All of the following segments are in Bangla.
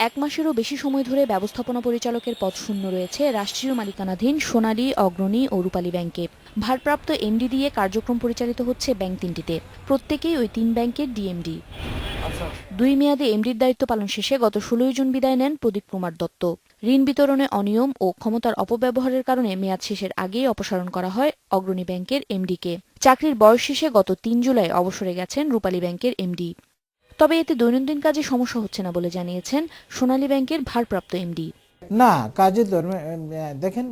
এক মাসেরও বেশি সময় ধরে ব্যবস্থাপনা পরিচালকের পদ শূন্য রয়েছে রাষ্ট্রীয় মালিকানাধীন সোনালী, অগ্রণী ও রূপালী ব্যাংকে। ভারপ্রাপ্ত এমডি দিয়ে কার্যক্রম পরিচালিত হচ্ছে ব্যাংক তিনটিতে, প্রত্যেকেই ওই তিন ব্যাংকের ডিএমডি। 2 মেয়াদে এমডির দায়িত্ব পালন শেষে গত 16 জুন বিদায় নেন প্রদীপ কুমার দত্ত। ঋণ বিতরণে অনিয়ম ও ক্ষমতার অপব্যবহারের কারণে মেয়াদ শেষের আগেই অপসারণ করা হয় অগ্রণী ব্যাংকের এমডিকে। চাকরির বয়স শেষে গত 3 জুলাই অবসরে গেছেন রূপালী ব্যাংকের এমডি। তবে এতে দৈনন্দিন কাজে সমস্যা হচ্ছে না বলে জানিয়েছেন সোনালী ব্যাংকের ভারপ্রাপ্ত এমডি। না, কাজের দেখেন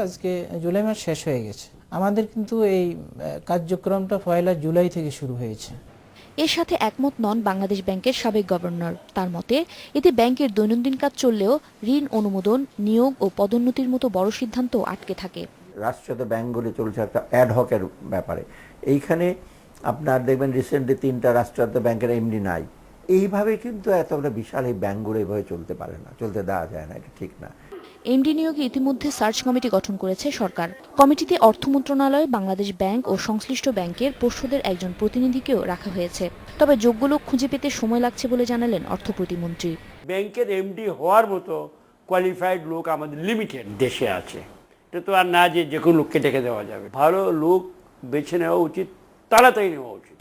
আজকে জুলাই মাস শেষ হয়ে গেছে। আমাদের কিন্তু এই কার্যক্রমটা 1 জুলাই থেকে শুরু হয়েছে। এর সাথে একমত নন বাংলাদেশ ব্যাংকের সাবেক গভর্নর। তার মতে এতে ব্যাংকের দৈনন্দিন কাজ চললেও ঋণ অনুমোদন, নিয়োগ ও পদোন্নতির মতো বড় সিদ্ধান্ত আটকে থাকে। রাষ্ট্রায়ত্ত ব্যাংকগুলি চলছে একটা অ্যাডহকের ব্যাপারে। এইখানে আপনার দেখবেন রিসেন্টলি 3টা রাষ্ট্রায়ত্ত ব্যাংকের এমডি নাই। এইভাবে কিন্তু এতটা বিশাল এই ব্যাংকগুলো এইভাবে চলতে পারে না, চলতে দেওয়া যায় না, এটা ঠিক না। এমডি নিয়োগে ইতিমধ্যে সার্চ কমিটি গঠন করেছে সরকার। কমিটিতে অর্থ মন্ত্রণালয়, বাংলাদেশ ব্যাংক ও সংশ্লিষ্ট ব্যাংকের পর্ষদের একজন প্রতিনিধিকেও রাখা হয়েছে। তবে যোগ্য লোক খুঁজে পেতে সময় লাগছে বলে জানালেন অর্থ প্রতিমন্ত্রী। ব্যাংকের এমডি হওয়ার মতো কোয়ালিফাইড লোক আমাদের লিমিটেড দেশে আছে। এটা তো আর না যে কোনো লোককে ডেকে দেওয়া যাবে। ভালো লোক বেছে নেওয়া উচিত, তাড়াতাড়ি নেওয়া উচিত।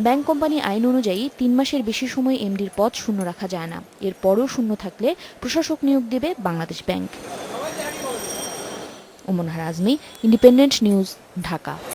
ব্যাংক কোম্পানি আইন অনুযায়ী 3 মাসের বেশি সময় এমডির পদ শূন্য রাখা যায় না। এরপরও শূন্য থাকলে প্রশাসক নিয়োগ দেবে বাংলাদেশ ব্যাংক। ওমন হারাজমি, ইন্ডিপেন্ডেন্ট নিউজ, ঢাকা।